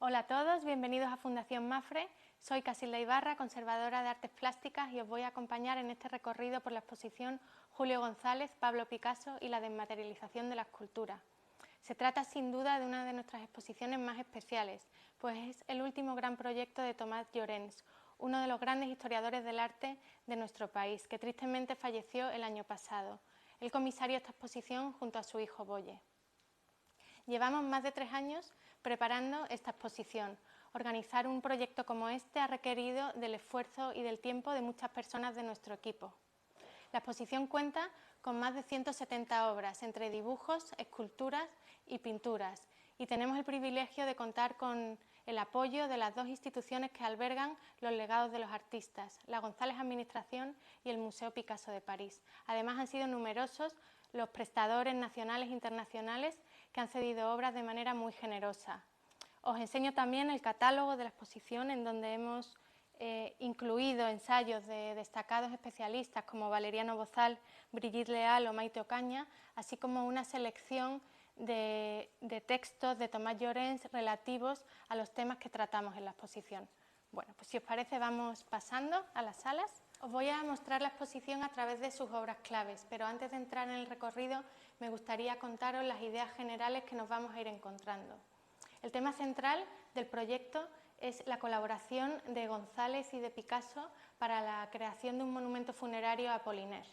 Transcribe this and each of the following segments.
Hola a todos, bienvenidos a Fundación Mafre. Soy Casilda Ibarra, conservadora de artes plásticas, y os voy a acompañar en este recorrido por la exposición Julio González, Pablo Picasso y la desmaterialización de la escultura. Se trata sin duda de una de nuestras exposiciones más especiales, pues es el último gran proyecto de Tomás Llorens, uno de los grandes historiadores del arte de nuestro país, que tristemente falleció el año pasado. Él comisarió esta exposición junto a su hijo Boye. Llevamos más de 3 años preparando esta exposición. Organizar un proyecto como este ha requerido del esfuerzo y del tiempo de muchas personas de nuestro equipo. La exposición cuenta con más de 170 obras, entre dibujos, esculturas y pinturas, y tenemos el privilegio de contar con el apoyo de las dos instituciones que albergan los legados de los artistas, la González Administración y el Museo Picasso de París. Además, han sido numerosos los prestadores nacionales e internacionales que han cedido obras de manera muy generosa. Os enseño también el catálogo de la exposición, en donde hemos incluido ensayos de destacados especialistas como Valeriano Bozal, Brigitte Leal o Maite Ocaña, así como una selección de textos de Tomás Llorens relativos a los temas que tratamos en la exposición. Bueno, pues si os parece vamos pasando a las salas. Os voy a mostrar la exposición a través de sus obras claves, pero antes de entrar en el recorrido me gustaría contaros las ideas generales que nos vamos a ir encontrando. El tema central del proyecto es la colaboración de González y de Picasso para la creación de un monumento funerario a Apollinaire.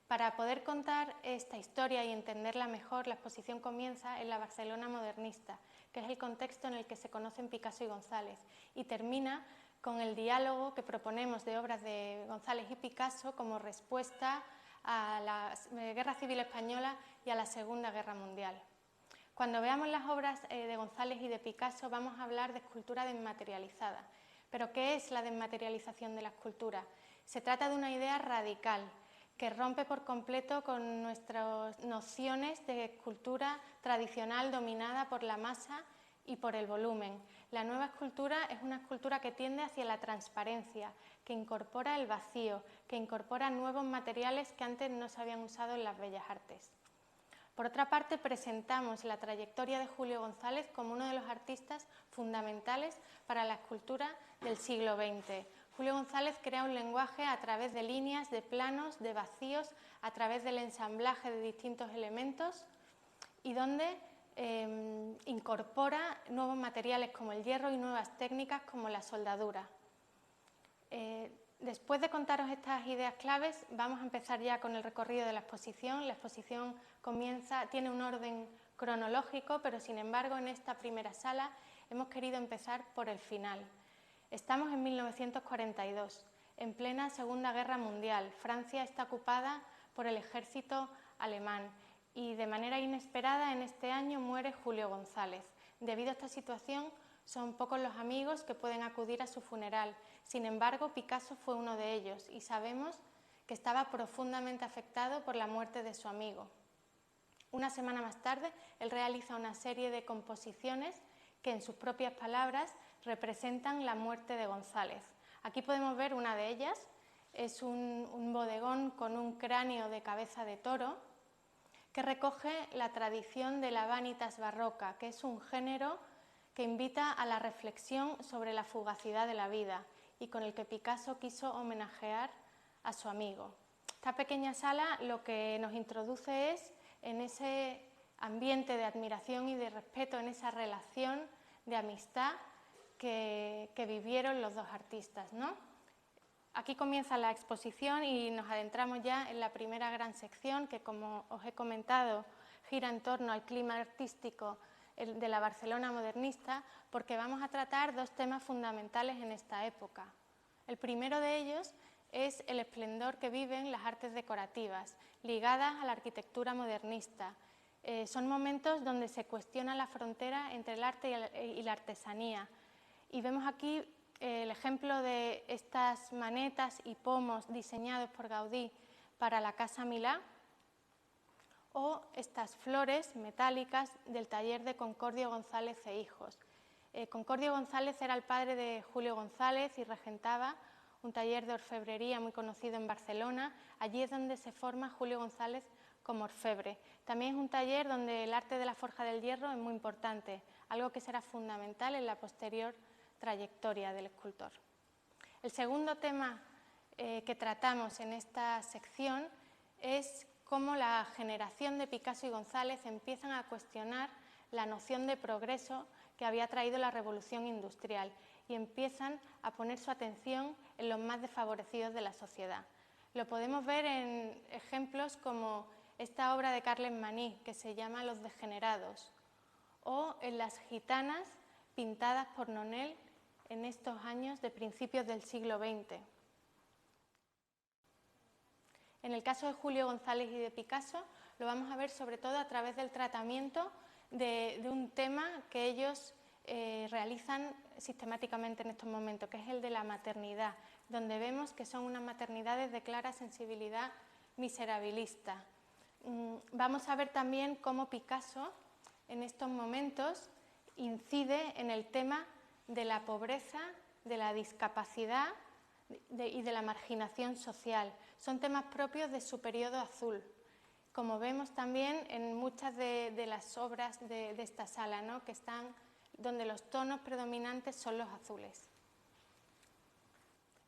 Para poder contar esta historia y entenderla mejor, la exposición comienza en la Barcelona modernista, que es el contexto en el que se conocen Picasso y González, y termina con el diálogo que proponemos de obras de González y Picasso como respuesta a la Guerra Civil Española y a la Segunda Guerra Mundial. Cuando veamos las obras de González y de Picasso vamos a hablar de escultura desmaterializada. ¿Pero qué es la desmaterialización de la escultura? Se trata de una idea radical que rompe por completo con nuestras nociones de escultura tradicional dominada por la masa y por el volumen. La nueva escultura es una escultura que tiende hacia la transparencia, que incorpora el vacío, que incorpora nuevos materiales que antes no se habían usado en las bellas artes. Por otra parte, presentamos la trayectoria de Julio González como uno de los artistas fundamentales para la escultura del siglo XX. Julio González crea un lenguaje a través de líneas, de planos, de vacíos, a través del ensamblaje de distintos elementos y donde incorpora nuevos materiales como el hierro y nuevas técnicas como la soldadura. Después de contaros estas ideas claves, vamos a empezar ya con el recorrido de la exposición. La exposición tiene un orden cronológico, pero sin embargo en esta primera sala hemos querido empezar por el final. Estamos en 1942, en plena Segunda Guerra Mundial. Francia está ocupada por el ejército alemán y de manera inesperada en este año muere Julio González. Debido a esta situación, son pocos los amigos que pueden acudir a su funeral. Sin embargo, Picasso fue uno de ellos y sabemos que estaba profundamente afectado por la muerte de su amigo. Una semana más tarde, él realiza una serie de composiciones que, en sus propias palabras, representan la muerte de González. Aquí podemos ver una de ellas. Es un bodegón con un cráneo de cabeza de toro que recoge la tradición de la vanitas barroca, que es un género que invita a la reflexión sobre la fugacidad de la vida y con el que Picasso quiso homenajear a su amigo. Esta pequeña sala lo que nos introduce es en ese ambiente de admiración y de respeto, en esa relación de amistad que vivieron los dos artistas, ¿no? Aquí comienza la exposición y nos adentramos ya en la primera gran sección que, como os he comentado, gira en torno al clima artístico de la Barcelona modernista, porque vamos a tratar dos temas fundamentales en esta época. El primero de ellos es el esplendor que viven las artes decorativas, ligadas a la arquitectura modernista. Son momentos donde se cuestiona la frontera entre el arte y la artesanía. Y vemos aquí el ejemplo de estas manetas y pomos diseñados por Gaudí para la Casa Milà, o estas flores metálicas del taller de Concordio González e Hijos. Concordio González era el padre de Julio González y regentaba un taller de orfebrería muy conocido en Barcelona. Allí es donde se forma Julio González como orfebre. También es un taller donde el arte de la forja del hierro es muy importante. algo que será fundamental en la posterior trayectoria del escultor. El segundo tema que tratamos en esta sección es cómo la generación de Picasso y González empiezan a cuestionar la noción de progreso que había traído la revolución industrial y empiezan a poner su atención en los más desfavorecidos de la sociedad. Lo podemos ver en ejemplos como esta obra de Carles Maní, que se llama Los Degenerados, o en las gitanas pintadas por Nonel en estos años de principios del siglo XX. En el caso de Julio González y de Picasso, lo vamos a ver sobre todo a través del tratamiento de un tema que ellos realizan sistemáticamente en estos momentos, que es el de la maternidad, donde vemos que son unas maternidades de clara sensibilidad miserabilista. Vamos a ver también cómo Picasso en estos momentos incide en el tema de la pobreza, de la discapacidad y de la marginación social. Son temas propios de su periodo azul, como vemos también en muchas de las obras de esta sala, ¿no?, que están donde los tonos predominantes son los azules.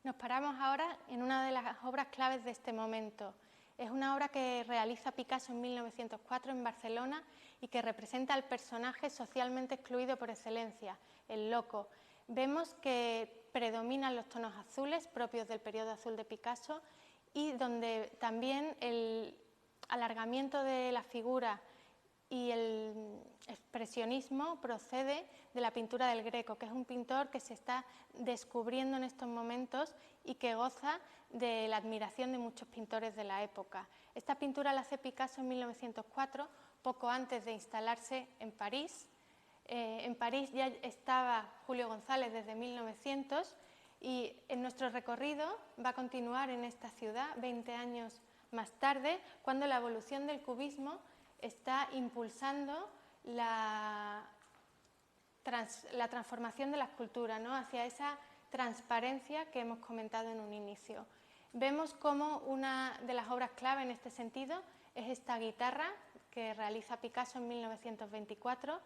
Nos paramos ahora en una de las obras claves de este momento. Es una obra que realiza Picasso en 1904 en Barcelona y que representa al personaje socialmente excluido por excelencia, el loco. Vemos que predominan los tonos azules propios del periodo azul de Picasso y donde también el alargamiento de la figura y el expresionismo procede de la pintura del Greco, que es un pintor que se está descubriendo en estos momentos y que goza de la admiración de muchos pintores de la época. Esta pintura la hace Picasso en 1904, poco antes de instalarse en París. En París ya estaba Julio González desde 1900 y en nuestro recorrido va a continuar en esta ciudad 20 años más tarde, cuando la evolución del cubismo está impulsando la transformación de la escultura, ¿no?, hacia esa transparencia que hemos comentado en un inicio. Vemos como una de las obras clave en este sentido es esta guitarra que realiza Picasso en 1924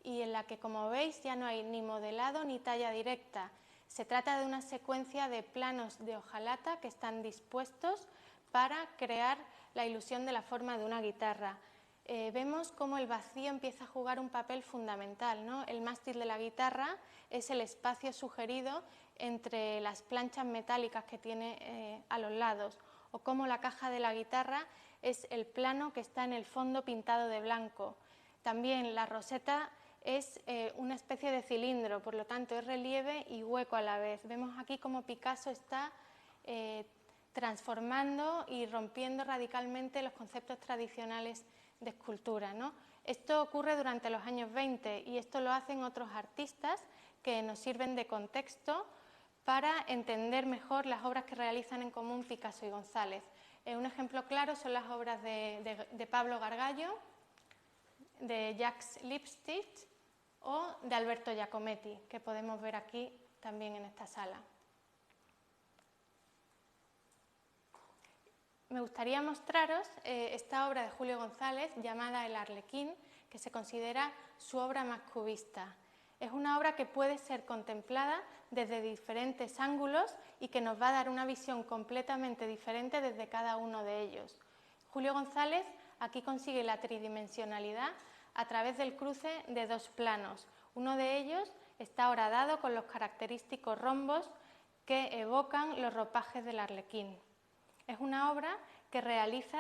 y en la que, como veis, ya no hay ni modelado ni talla directa. Se trata de una secuencia de planos de hojalata que están dispuestos para crear la ilusión de la forma de una guitarra. Vemos cómo el vacío empieza a jugar un papel fundamental, ¿no? El mástil de la guitarra es el espacio sugerido entre las planchas metálicas que tiene a los lados, o cómo la caja de la guitarra es el plano que está en el fondo pintado de blanco. También la roseta es una especie de cilindro, por lo tanto es relieve y hueco a la vez. Vemos aquí cómo Picasso está transformando y rompiendo radicalmente los conceptos tradicionales de escultura, ¿no? Esto ocurre durante los años 20 y esto lo hacen otros artistas que nos sirven de contexto para entender mejor las obras que realizan en común Picasso y González. Un ejemplo claro son las obras de Pablo Gargallo, de Jacques Lipchitz o de Alberto Giacometti, que podemos ver aquí también en esta sala. Me gustaría mostraros esta obra de Julio González llamada El Arlequín, que se considera su obra más cubista. Es una obra que puede ser contemplada desde diferentes ángulos y que nos va a dar una visión completamente diferente desde cada uno de ellos. Julio González aquí consigue la tridimensionalidad a través del cruce de dos planos. Uno de ellos está horadado con los característicos rombos que evocan los ropajes del arlequín. Es una obra que realiza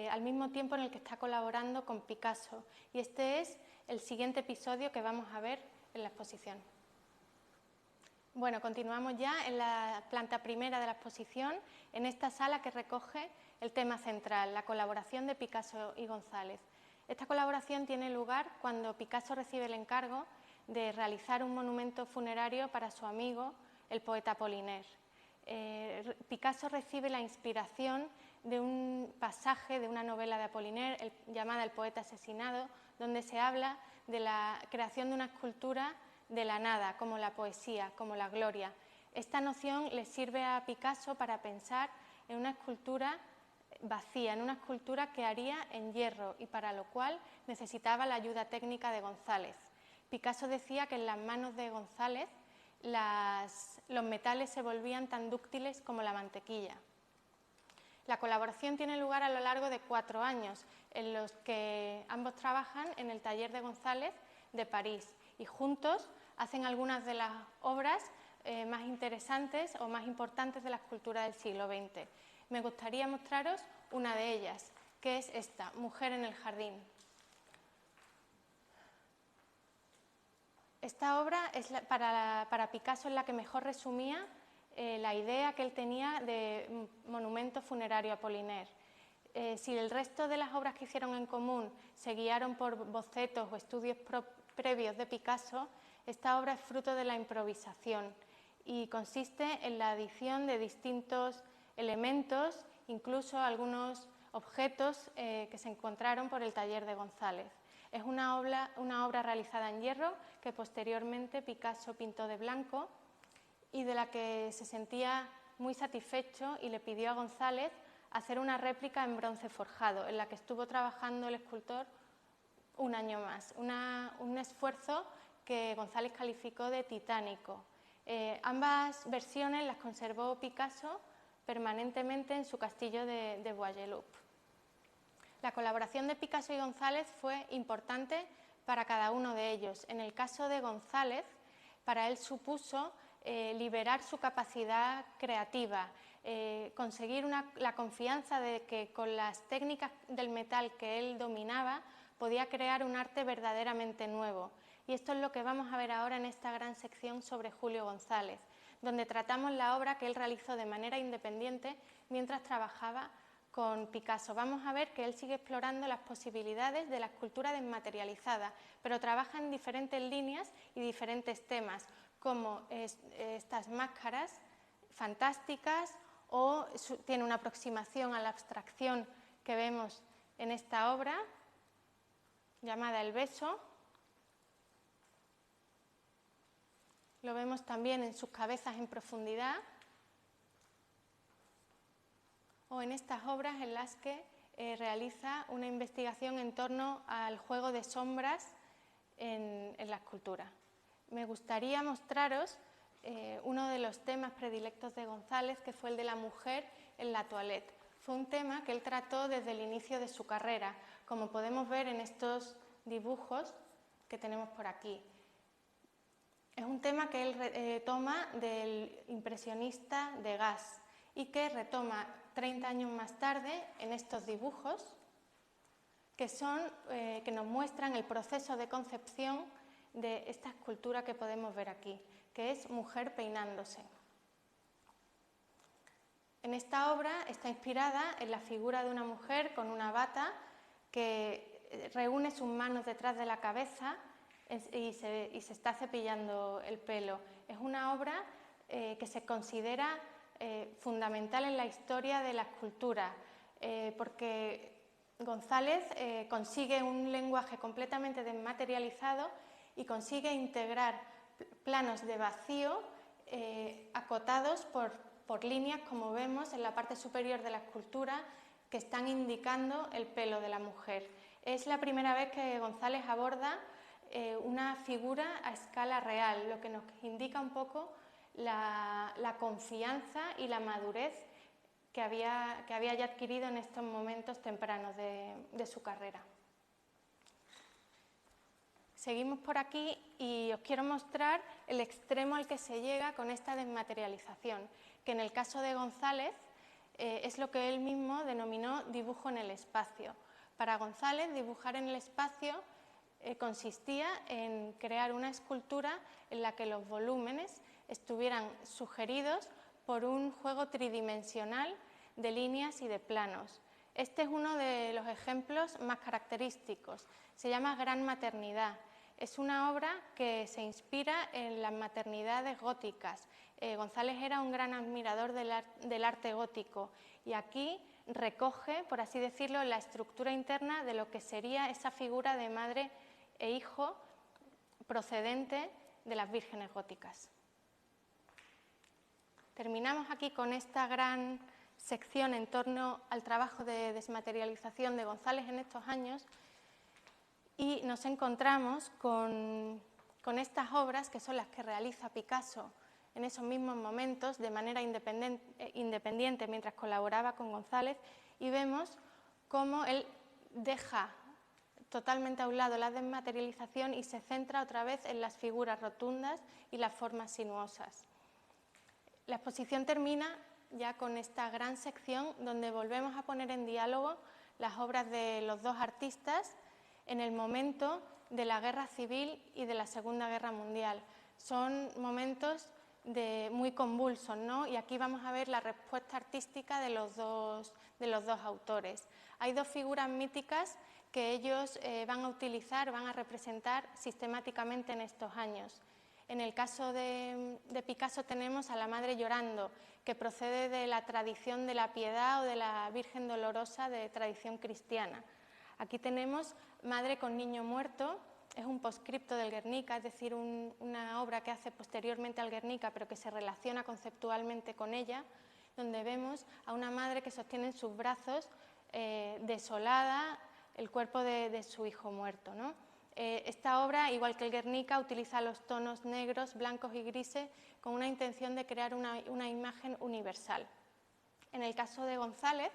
al mismo tiempo en el que está colaborando con Picasso y este es el siguiente episodio que vamos a ver en la exposición. Bueno, continuamos ya en la planta primera de la exposición, en esta sala que recoge el tema central, la colaboración de Picasso y González. Esta colaboración tiene lugar cuando Picasso recibe el encargo de realizar un monumento funerario para su amigo, el poeta Apollinaire. Picasso recibe la inspiración de un pasaje de una novela de Apollinaire llamada El poeta asesinado, donde se habla de la creación de una escultura de la nada, como la poesía, como la gloria. Esta noción le sirve a Picasso para pensar en una escultura vacía, en una escultura que haría en hierro y para lo cual necesitaba la ayuda técnica de González. Picasso decía que en las manos de González los metales se volvían tan dúctiles como la mantequilla. La colaboración tiene lugar a lo largo de 4 años, en los que ambos trabajan en el taller de González de París y juntos hacen algunas de las obras más interesantes o más importantes de la escultura del siglo XX. Me gustaría mostraros una de ellas, que es esta, Mujer en el jardín. Esta obra para Picasso es la que mejor resumía la idea que él tenía de monumento funerario a Apollinaire. Si el resto de las obras que hicieron en común se guiaron por bocetos o estudios previos de Picasso, esta obra es fruto de la improvisación y consiste en la adición de distintos elementos, incluso algunos objetos que se encontraron por el taller de González. Es una obra realizada en hierro que posteriormente Picasso pintó de blanco y de la que se sentía muy satisfecho y le pidió a González hacer una réplica en bronce forjado, en la que estuvo trabajando el escultor un año más. Un esfuerzo que González calificó de titánico. Ambas versiones las conservó Picasso permanentemente en su castillo de Bois-Guillaume. La colaboración de Picasso y González fue importante para cada uno de ellos. En el caso de González, para él supuso liberar su capacidad creativa, conseguir la confianza de que con las técnicas del metal que él dominaba podía crear un arte verdaderamente nuevo. Y esto es lo que vamos a ver ahora en esta gran sección sobre Julio González, donde tratamos la obra que él realizó de manera independiente mientras trabajaba con Picasso. Vamos a ver que él sigue explorando las posibilidades de la escultura desmaterializada, pero trabaja en diferentes líneas y diferentes temas, como estas máscaras fantásticas o tiene una aproximación a la abstracción que vemos en esta obra, llamada El beso. Lo vemos también en sus cabezas en profundidad, o en estas obras en las que realiza una investigación en torno al juego de sombras en la escultura. Me gustaría mostraros uno de los temas predilectos de González, que fue el de la mujer en la toilette. Fue un tema que él trató desde el inicio de su carrera, como podemos ver en estos dibujos que tenemos por aquí. Es un tema que él toma del impresionista Degas y que retoma 30 años más tarde en estos dibujos que nos muestran el proceso de concepción de esta escultura que podemos ver aquí, que es Mujer peinándose. En esta obra está inspirada en la figura de una mujer con una bata que reúne sus manos detrás de la cabeza y se está cepillando el pelo. Es una obra que se considera fundamental en la historia de la escultura, porque González consigue un lenguaje completamente desmaterializado y consigue integrar planos de vacío acotados por líneas, como vemos en la parte superior de la escultura, que están indicando el pelo de la mujer. Es la primera vez que González aborda una figura a escala real, lo que nos indica un poco la confianza y la madurez que había ya adquirido en estos momentos tempranos de su carrera. Seguimos por aquí y os quiero mostrar el extremo al que se llega con esta desmaterialización, que en el caso de González es lo que él mismo denominó dibujo en el espacio. Para González, dibujar en el espacio consistía en crear una escultura en la que los volúmenes estuvieran sugeridos por un juego tridimensional de líneas y de planos. Este es uno de los ejemplos más característicos. Se llama Gran Maternidad. Es una obra que se inspira en las maternidades góticas. González era un gran admirador del arte gótico y aquí recoge, por así decirlo, la estructura interna de lo que sería esa figura de madre e hijo procedente de las vírgenes góticas. Terminamos aquí con esta gran sección en torno al trabajo de desmaterialización de González en estos años y nos encontramos con con estas obras, que son las que realiza Picasso en esos mismos momentos de manera independiente mientras colaboraba con González, y vemos cómo él deja totalmente a un lado la desmaterialización y se centra otra vez en las figuras rotundas y las formas sinuosas. La exposición termina ya con esta gran sección donde volvemos a poner en diálogo las obras de los dos artistas en el momento de la Guerra Civil y de la Segunda Guerra Mundial. Son momentos muy convulsos, ¿no? Y aquí vamos a ver la respuesta artística de los dos autores. Hay dos figuras míticas que ellos van a utilizar, van a representar sistemáticamente en estos años. En el caso de Picasso tenemos a la Madre llorando, que procede de la tradición de la Piedad o de la Virgen Dolorosa de tradición cristiana. Aquí tenemos Madre con niño muerto, es un postscripto del Guernica, es decir, una obra que hace posteriormente al Guernica, pero que se relaciona conceptualmente con ella, donde vemos a una madre que sostiene en sus brazos, desolada, el cuerpo de su hijo muerto, ¿no? Esta obra, igual que el Guernica, utiliza los tonos negros, blancos y grises con una intención de crear una imagen universal. En el caso de González,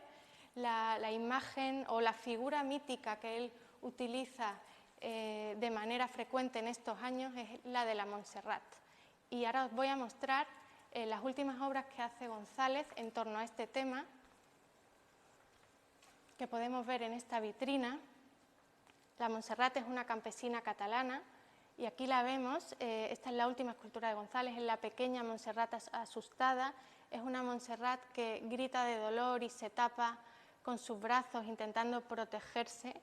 la imagen o la figura mítica que él utiliza de manera frecuente en estos años es la de la Montserrat. Y ahora os voy a mostrar las últimas obras que hace González en torno a este tema, que podemos ver en esta vitrina. La Montserrat es una campesina catalana y aquí la vemos, esta es la última escultura de González, es la pequeña Montserrat asustada, es una Montserrat que grita de dolor y se tapa con sus brazos intentando protegerse,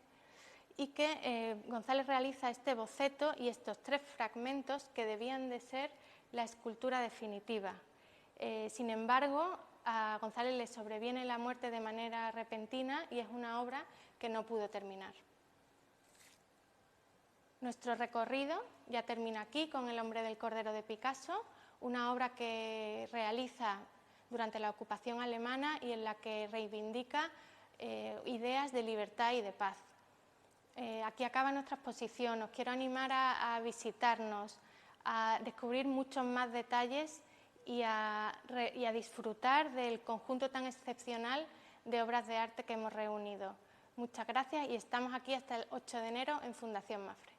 y que González realiza este boceto y estos tres fragmentos que debían de ser la escultura definitiva. Sin embargo, a González le sobreviene la muerte de manera repentina y es una obra que no pudo terminar. Nuestro recorrido ya termina aquí con El hombre del Cordero de Picasso, una obra que realiza durante la ocupación alemana y en la que reivindica ideas de libertad y de paz. Aquí acaba nuestra exposición. Os quiero animar a visitarnos, a descubrir muchos más detalles y a disfrutar del conjunto tan excepcional de obras de arte que hemos reunido. Muchas gracias y estamos aquí hasta el 8 de enero en Fundación Mafre.